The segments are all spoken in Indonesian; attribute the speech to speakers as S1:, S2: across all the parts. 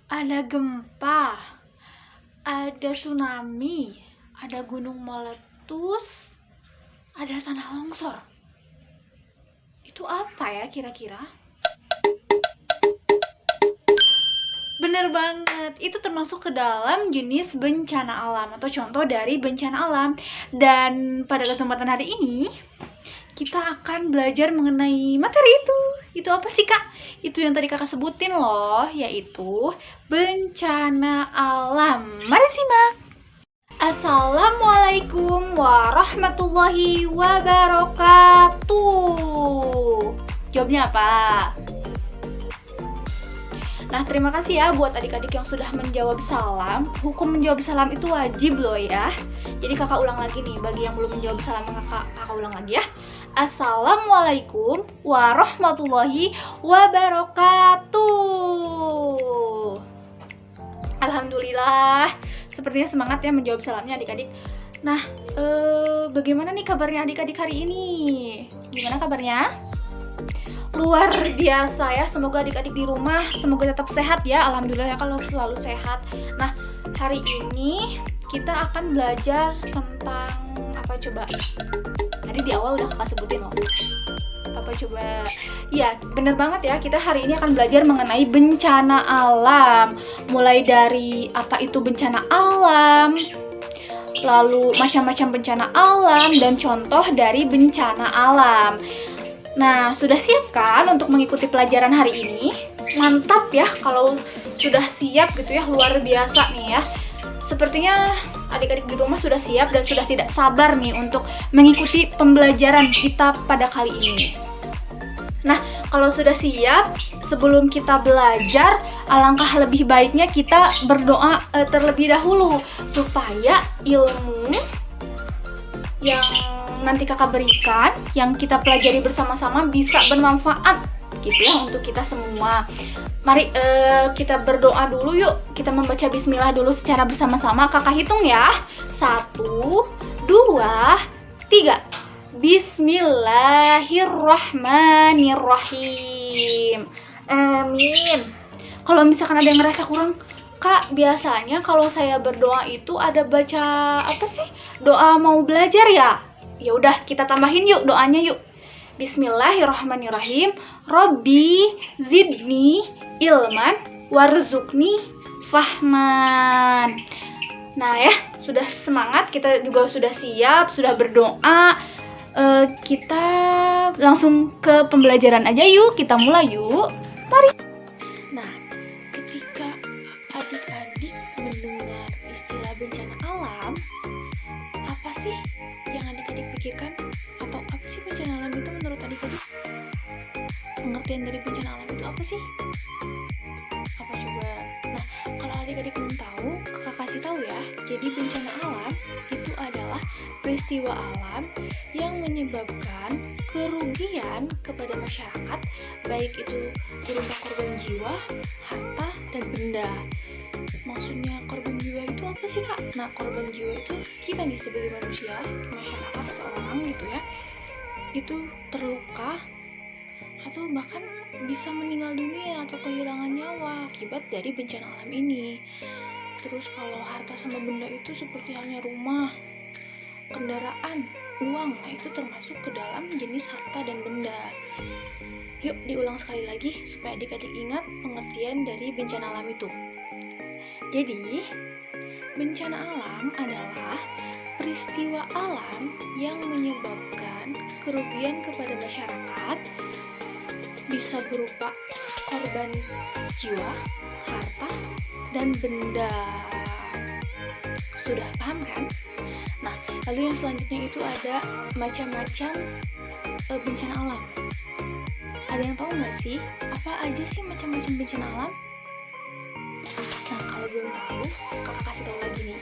S1: Ada gempa, ada tsunami, ada gunung meletus, ada tanah longsor. Itu apa ya kira-kira? Bener banget, itu termasuk ke dalam jenis bencana alam atau contoh dari bencana alam. Dan pada kesempatan hari ini, kita akan belajar mengenai materi itu. Itu apa sih, Kak? Itu yang tadi Kakak sebutin loh, yaitu bencana alam. Mari simak. Assalamualaikum warahmatullahi wabarakatuh. Jawabnya apa? Nah, terima kasih ya buat adik-adik yang sudah menjawab salam. Hukum menjawab salam itu wajib loh ya. Jadi kakak ulang lagi nih, bagi yang belum menjawab salam kakak ulang lagi ya. Assalamualaikum warahmatullahi wabarakatuh. Alhamdulillah, sepertinya semangat ya menjawab salamnya adik-adik. Nah, bagaimana nih kabarnya adik-adik hari ini? Gimana kabarnya? Luar biasa ya, semoga adik-adik di rumah semoga tetap sehat ya. Alhamdulillah ya kalau selalu sehat. Nah, hari ini kita akan belajar tentang apa coba? Tadi di awal udah kakak sebutin loh. Apa coba? Ya, bener banget ya, kita hari ini akan belajar mengenai bencana alam. Mulai dari apa itu bencana alam, lalu macam-macam bencana alam, dan contoh dari bencana alam. Nah, sudah siap kan untuk mengikuti pelajaran hari ini? Mantap ya kalau sudah siap gitu ya, luar biasa nih ya. Sepertinya adik-adik di rumah sudah siap dan sudah tidak sabar nih untuk mengikuti pembelajaran kita pada kali ini. Nah, kalau sudah siap, sebelum kita belajar, alangkah lebih baiknya kita berdoa terlebih dahulu supaya ilmu yang nanti kakak berikan, yang kita pelajari bersama-sama bisa bermanfaat gitu ya untuk kita semua. Mari kita berdoa dulu yuk. Kita membaca bismillah dulu secara bersama-sama. Kakak hitung ya. 1, 2, 3. Bismillahirrahmanirrahim. Amin. Kalau misalkan ada yang ngerasa kurang, Kak, biasanya kalau saya berdoa itu ada baca apa sih? Doa mau belajar ya? Ya udah, kita tambahin yuk doanya yuk. Bismillahirrahmanirrahim. Robbi zidni ilman warzuqni fahman. Nah ya, sudah semangat, kita juga sudah siap, sudah berdoa. Kita langsung ke pembelajaran aja yuk, kita mulai yuk. Mari. Nah, ketika adik-adik mendengar istilah bencana alam, apa sih yang adik-adik pikirkan? Atau apa sih bencana alam itu menurut adik-adik? Pengertian dari bencana alam itu apa sih? Apa coba? Nah, kalau adik-adik belum tahu, kakak kasih tahu ya. Jadi bencana alam itu adalah peristiwa alam yang menyebabkan kerugian kepada masyarakat, baik itu berupa korban jiwa, harta, dan benda. Maksudnya korban jiwa itu apa sih, Kak? Nah, korban jiwa itu kita nih sebagai manusia, masyarakat atau orang gitu ya, itu terluka atau bahkan bisa meninggal dunia atau kehilangan nyawa akibat dari bencana alam ini. Terus kalau harta sama benda itu seperti halnya rumah, kendaraan, uang, nah itu termasuk ke dalam jenis harta dan benda. Yuk diulang sekali lagi supaya adik-adik ingat pengertian dari bencana alam itu. Jadi, bencana alam adalah peristiwa alam yang menyebabkan kerugian kepada masyarakat, bisa berupa korban jiwa, harta, dan benda. Sudah paham kan? Nah, lalu yang selanjutnya itu ada macam-macam bencana alam. Ada yang tahu nggak sih apa aja sih macam-macam bencana alam? Nah, kalau belum tahu, kakak kasih tahu lagi nih.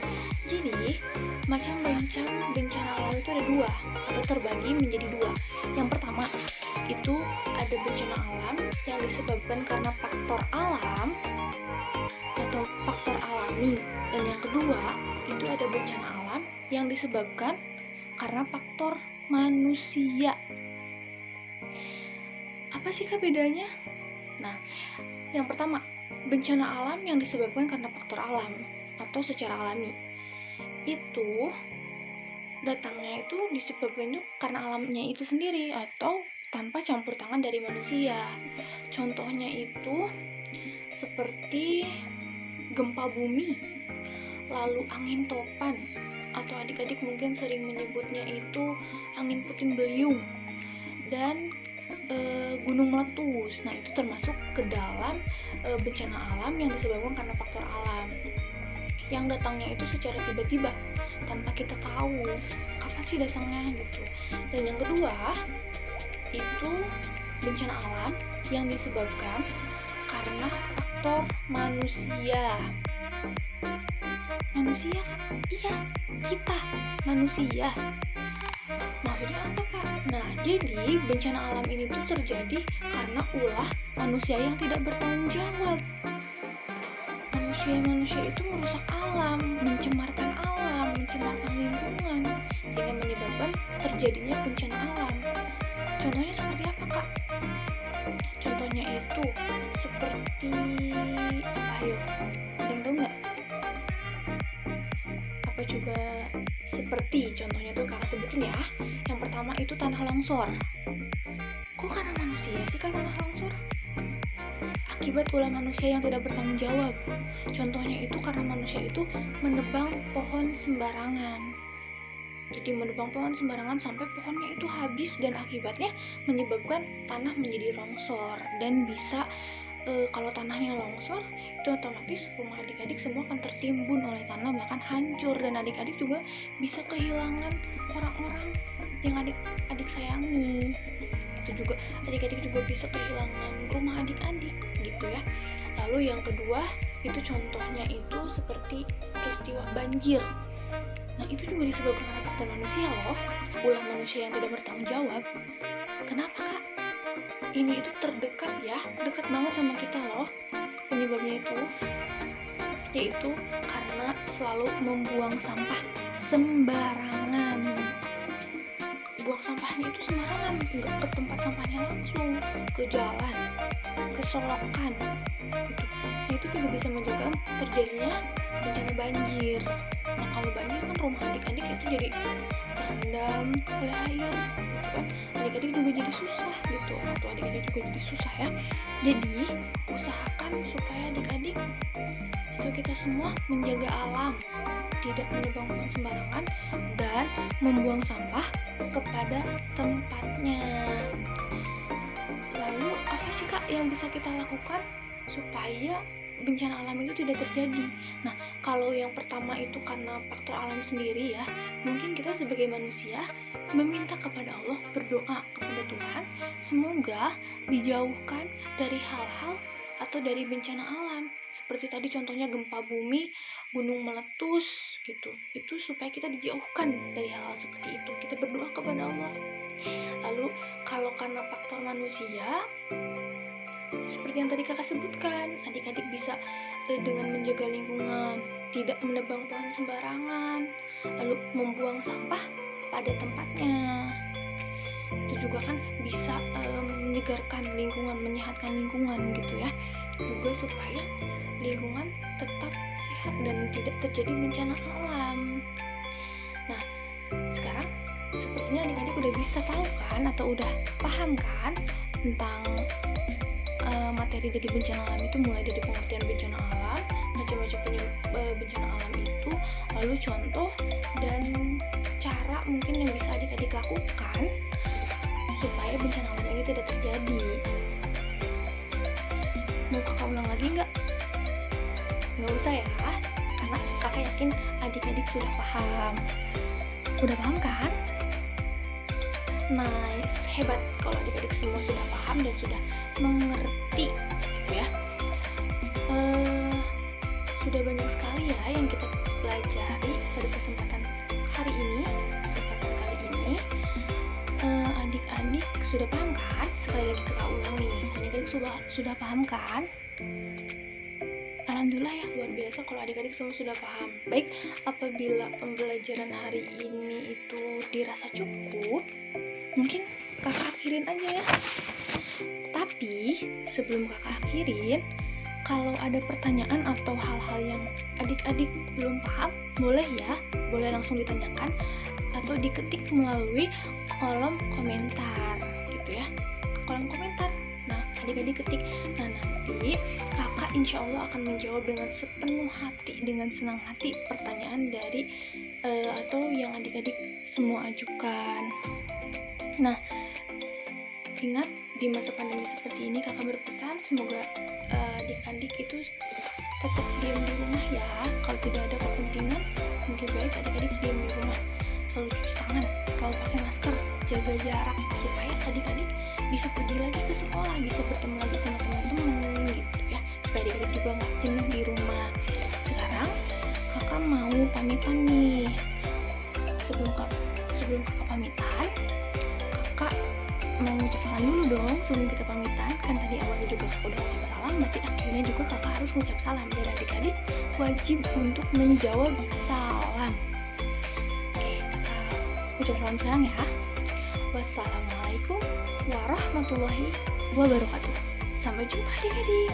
S1: Jadi, macam-macam bencana alam itu ada dua, atau terbagi menjadi dua. Yang pertama, itu ada bencana alam yang disebabkan karena faktor alam atau faktor alami. Dan yang kedua, itu ada bencana alam yang disebabkan karena faktor manusia. Apa sih Kak bedanya? Nah, yang pertama, bencana alam yang disebabkan karena faktor alam atau secara alami. Itu datangnya itu disebabkan itu karena alamnya itu sendiri atau tanpa campur tangan dari manusia. Contohnya itu seperti gempa bumi, lalu angin topan, atau adik-adik mungkin sering menyebutnya itu angin puting beliung, dan gunung meletus. Nah, itu termasuk ke dalam bencana alam yang disebabkan karena faktor alam yang datangnya itu secara tiba-tiba tanpa kita tahu kapan sih datangnya gitu. Dan yang kedua itu bencana alam yang disebabkan karena faktor manusia. Manusia? Iya, kita manusia. Maksudnya apa, Kak? Nah, jadi bencana alam ini tuh terjadi karena ulah manusia yang tidak bertanggung jawab. Manusia itu merusak alam, mencemarkan lingkungan, sehingga menyebabkan terjadinya bencana alam. Contohnya seperti apa, Kak? Contohnya itu seperti apa? Ayo, ada yang tahu nggak? Apa coba? Seperti contohnya tuh Kakak sebutin ya. Yang pertama itu tanah longsor. Kok karena manusia sih Kak tanah longsor? Akibat ulah manusia yang tidak bertanggung jawab. Contohnya itu karena manusia itu menebang pohon sembarangan. Jadi menebang pohon sembarangan sampai pohonnya itu habis, dan akibatnya menyebabkan tanah menjadi longsor. Dan bisa kalau tanahnya longsor, itu otomatis rumah adik-adik semua akan tertimbun oleh tanah, bahkan hancur. Dan adik-adik juga bisa kehilangan orang-orang yang adik-adik sayangi. Itu juga adik-adik juga bisa kehilangan rumah adik-adik gitu ya. Lalu yang kedua itu contohnya itu seperti peristiwa banjir. Nah, itu juga disebabkan oleh faktor manusia loh, ulah manusia yang tidak bertanggung jawab. Kenapa, Kak? Ini itu terdekat ya, dekat banget sama kita loh penyebabnya itu, yaitu karena selalu membuang sampah sembarangan. Buang sampahnya itu sembarangan, nggak ke tempat sampahnya langsung, ke jalan, ke solokan gitu. Nah, itu juga bisa menyebabkan terjadinya bencana banjir. Nah, kalau banjir kan rumah adik-adik itu jadi terendam oleh air gitu kan. Adik-adik juga jadi susah gitu, atau adik-adik juga jadi susah ya. Jadi usahakan supaya adik-adik atau kita semua menjaga alam, tidak menebang pohon sembarangan, dan membuang sampah kepada tempatnya. Lalu apa sih Kak yang bisa kita lakukan supaya bencana alam itu tidak terjadi? Nah, kalau yang pertama itu karena faktor alam sendiri ya, mungkin kita sebagai manusia meminta kepada Allah, berdoa kepada Tuhan semoga dijauhkan dari hal-hal atau dari bencana alam seperti tadi contohnya gempa bumi, gunung meletus gitu. Itu supaya kita dijauhkan dari hal-hal seperti itu. Kita berdoa kepada Allah. Lalu kalau karena faktor manusia seperti yang tadi Kakak sebutkan, adik-adik bisa dengan menjaga lingkungan, tidak menebang pohon sembarangan, lalu membuang sampah pada tempatnya. Itu juga kan bisa menyegarkan lingkungan, menyehatkan lingkungan gitu ya. Juga supaya lingkungan tetap sehat dan tidak terjadi bencana alam. Nah, sekarang sepertinya adik-adik udah bisa tahu kan, atau udah paham kan tentang materi dari bencana alam itu, mulai dari pengertian bencana alam, macam-macam bencana alam itu, lalu contoh dan cara mungkin yang bisa adik-adik lakukan supaya bencana alam ini tidak terjadi. Mau Kakak ulang lagi nggak? Nggak usah ya, karena Kakak yakin adik-adik sudah paham. Udah paham kan? Nice, hebat kalau adik-adik semua sudah paham dan sudah mengerti gitu ya. Sudah banyak sekali ya yang kita pelajari pada kesempatan hari ini. Adik-adik sudah paham kan? Sekali lagi kita ulang nih, adik-adik sudah paham kan? Alhamdulillah ya, luar biasa kalau adik-adik semua sudah paham. Baik, apabila pembelajaran hari ini itu dirasa cukup, mungkin Kakak akhirin aja ya. Tapi sebelum Kakak akhirin, Kalau ada pertanyaan atau hal-hal yang adik-adik belum paham, boleh langsung ditanyakan atau diketik melalui kolom komentar gitu ya, kolom komentar. Nah, adik-adik ketik. Nah, nanti kakak insya Allah akan menjawab dengan sepenuh hati, dengan senang hati pertanyaan dari atau yang adik-adik semua ajukan. Nah, ingat, di masa pandemi seperti ini kakak berpesan semoga adik-adik itu tetap diam di rumah ya. Kalau tidak ada kepentingan, lebih baik adik-adik diam di rumah. Selalu cuci tangan, selalu pakai masker, jaga jarak supaya adik-adik bisa pergi lagi ke sekolah, bisa bertemu lagi sama teman-teman gitu ya, supaya adik-adik juga nggak jenuh di rumah. Sekarang kakak mau pamitan nih. Sebelum kakak pamitan, kakak mau ngucap salam dulu dong sebelum kita pamitan. Kan tadi awalnya juga kakak udah ngucap salam, berarti akhirnya juga kakak harus ngucap salam. Dan adik-adik wajib untuk menjawab salam. Oke, kakak ucap salam sekarang ya. Wassalamualaikum warahmatullahi wabarakatuh. Sampai jumpa adik-adik.